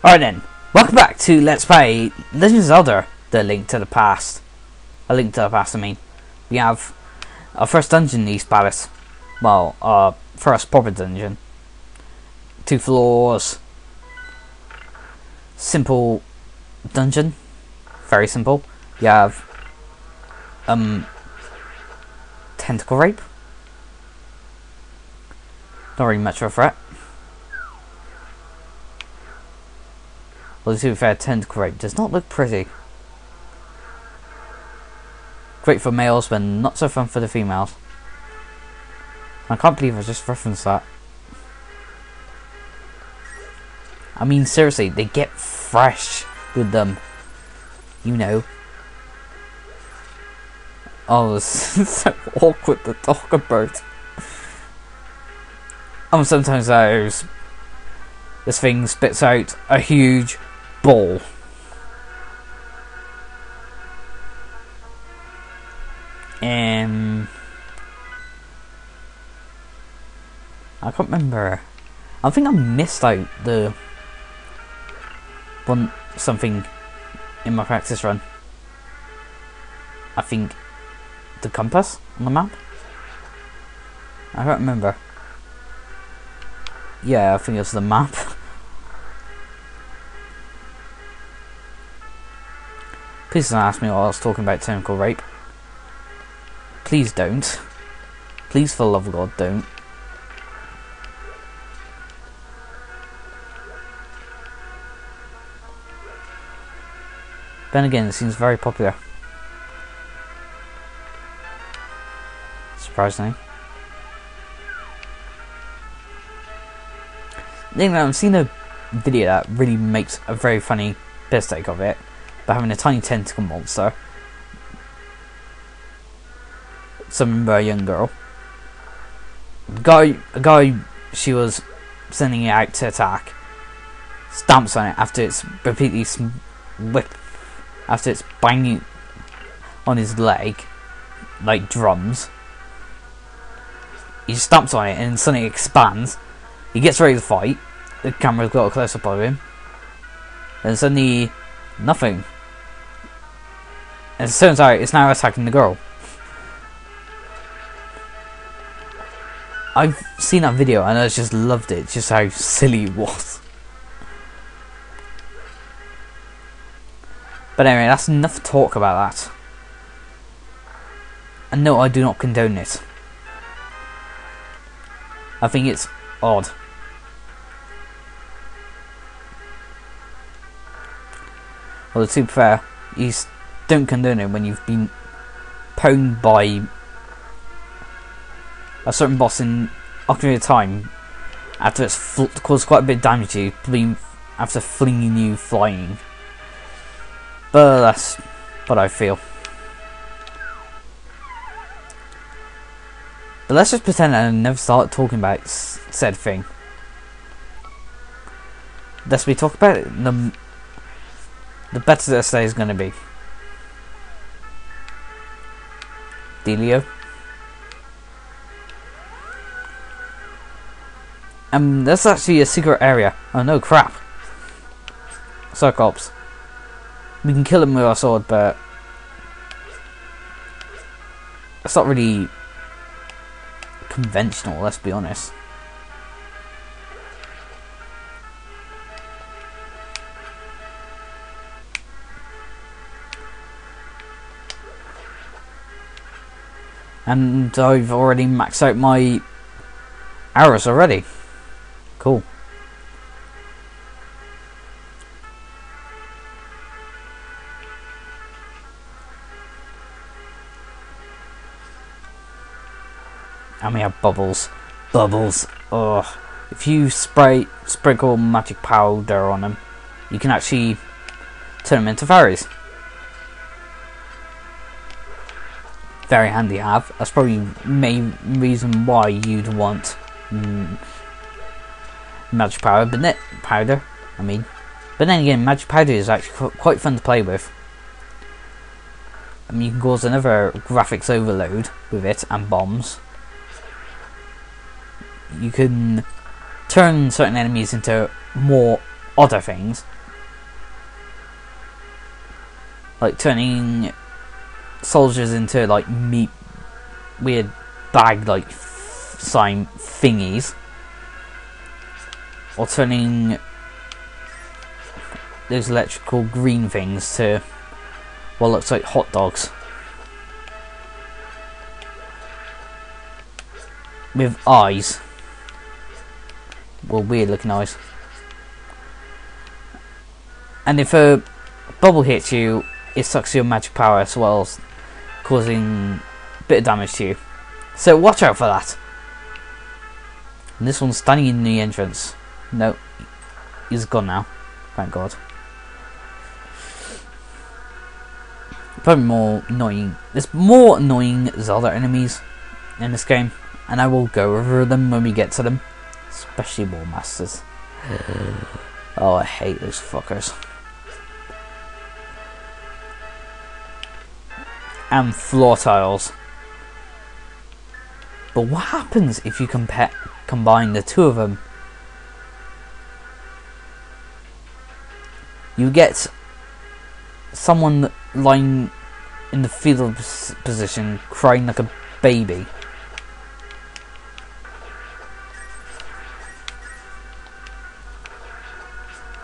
Alright then, welcome back to Let's Play Legend of Zelda, The Link to the Past. A Link to the Past, I mean. We have our first dungeon in East Palace. Well, our first proper dungeon. 2 floors. Simple dungeon. Very simple. You have tentacle rape. Not really much of a threat. Well, to be fair, tentacle rape does not look pretty. Great for males, but not so fun for the females. I can't believe I just referenced that. I mean, seriously, they get fresh with them. You know. Oh, it's so awkward to talk about. Sometimes this thing spits out a huge ball. I can't remember. I think I missed out the something in my practice run. I think the compass on the map. I can't remember. Yeah, I think it was the map. Please don't ask me what I was talking about tentacle rape. Please don't. Please, for the love of God, don't. Then again, it seems very popular. Surprisingly. I've seen a video that really makes a very funny piss take of it, by having a tiny tentacle monster summoned by a young girl. A guy she was sending it out to attack stamps on it after it's repeatedly after it's banging on his leg like drums. He stamps on it and suddenly expands. He gets ready to fight. The camera's got a close up of him. And suddenly, nothing. And it turns out it's now attacking the girl. I've seen that video and I just loved it. Just how silly it was. But anyway, that's enough talk about that. And no, I do not condone it. I think it's odd. Well, to be fair, you don't condone it when you've been pwned by a certain boss in Ocarina of Time after it's caused quite a bit of damage to you, after flinging you flying. But that's what I feel. But let's just pretend I never started talking about said thing. Let's be talking about it. The better this day is going to be. Delio. That's actually a secret area. Oh no, crap. Cyclops. We can kill him with our sword, but it's not really conventional, let's be honest. And I've already maxed out my arrows already. Cool. And we have bubbles. Bubbles. Ugh. If you sprinkle magic powder on them, you can actually turn them into fairies. Very handy to have. That's probably the main reason why you'd want magic powder. But then again, magic powder is actually quite fun to play with. You can cause another graphics overload with it and bombs. You can turn certain enemies into more other things, like turning soldiers into like meat, weird bag like sign thingies, or turning those electrical green things to what looks like hot dogs with eyes, well, weird looking eyes. And if a bubble hits you, it sucks your magic power as well as causing a bit of damage to you. So watch out for that. And this one's standing in the entrance. No, he's gone now. Thank God. Probably more annoying. There's more annoying Zelda enemies in this game, and I will go over them when we get to them. Especially War Masters. Oh, I hate those fuckers. And floor tiles. But what happens if you combine the two of them? You get someone lying in the fetal position, crying like a baby.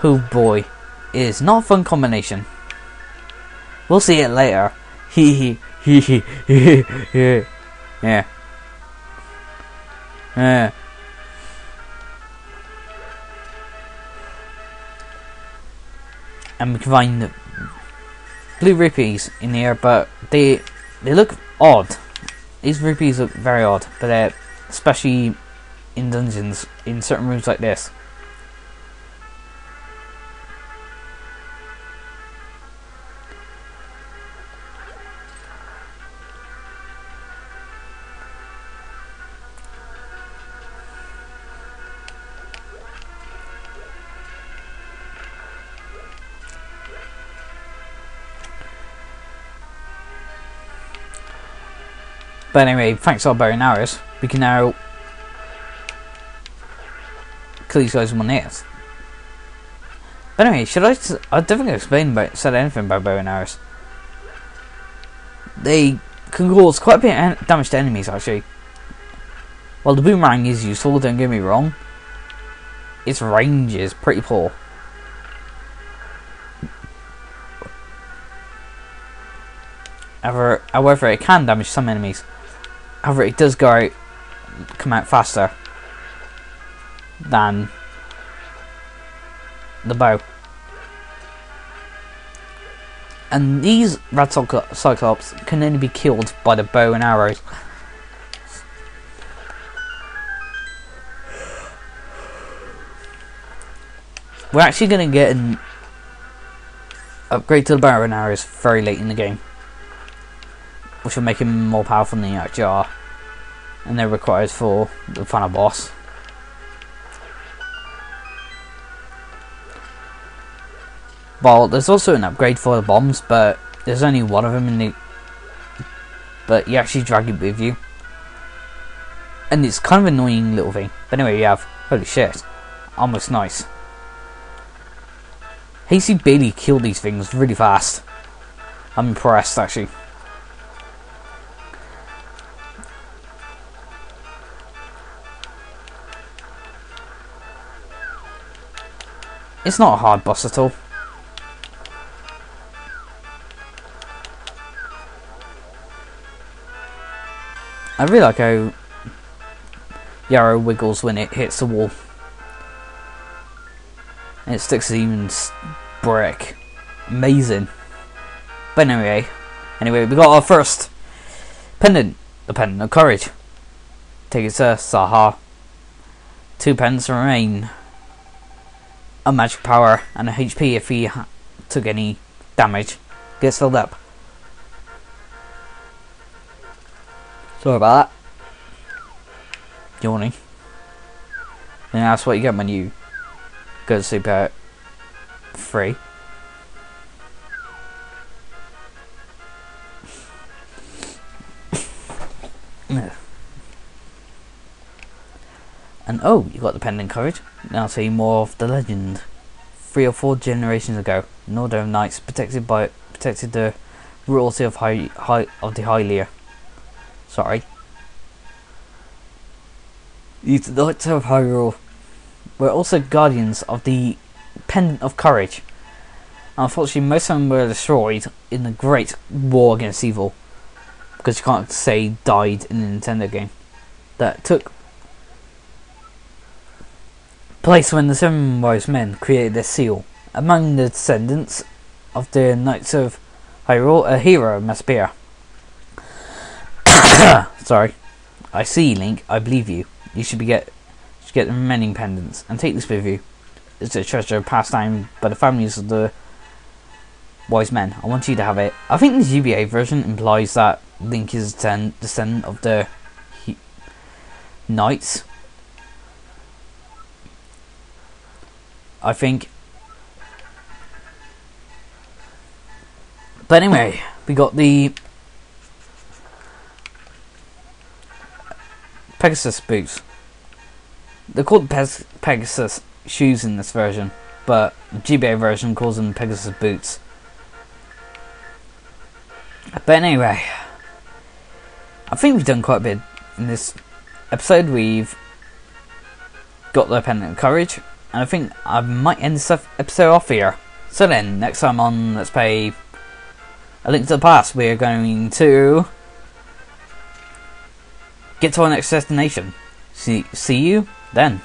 Oh boy, it is not a fun combination. We'll see it later. Hee hee hee hee hee. Yeah. And we can find the blue rupees in here, but they look odd. These rupees look very odd, but especially in dungeons, in certain rooms like this. But anyway, thanks to our bow and arrows, we can now kill these guys with one hit. But anyway, I don't think I said anything about bow and arrows. They can cause quite a bit of damage to enemies, actually. While the boomerang is useful, don't get me wrong, its range is pretty poor. However, it can damage some enemies. However, it does come out faster than the bow. And these red cyclops can only be killed by the bow and arrows. We're actually going to get an upgrade to the bow and arrows very late in the game, which will make him more powerful than they actually are, and they're required for the final boss. Well, there's also an upgrade for the bombs, but there's only one of them in the... But you actually drag it with you. And it's kind of an annoying little thing. But anyway, you have... Holy shit. Almost nice. Hasty Bailey killed these things really fast. I'm impressed, actually. It's not a hard boss at all. I really like how the arrow wiggles when it hits the wall. And it sticks even brick. Amazing. But anyway, we got our first pendant. The pendant of courage. Take it to Saha. 2 pendants remain. A magic power and a HP if he took any damage gets filled up. Sorry about that. Yawning. And that's what you get when you go to sleep at 3. And oh, you got the pendant courage. Now I'll tell you more of the legend 3 or 4 generations ago. Northern Knights protected the royalty of the Hylia. Sorry. These Knights of Hyrule were also guardians of the Pendant of Courage. Unfortunately, most of them were destroyed in the Great War Against Evil, because you can't say died in a Nintendo game, that took place when the 7 wise men created their seal. Among the descendants of the Knights of Hyrule, a hero must appear. Sorry. I see, Link. I believe you. You should get the remaining pendants and take this with you. It's a treasure passed down by the families of the wise men. I want you to have it. I think the GBA version implies that Link is a descendant of the Knights. I think. But anyway, we got the Pegasus boots. They're called Pegasus shoes in this version, but the GBA version calls them Pegasus boots. But anyway, I think we've done quite a bit in this episode. We've got the Pendant of Courage, and I think I might end this episode off here. So then, next time on Let's Play A Link to the Past, we're going to get to our next destination. See you then.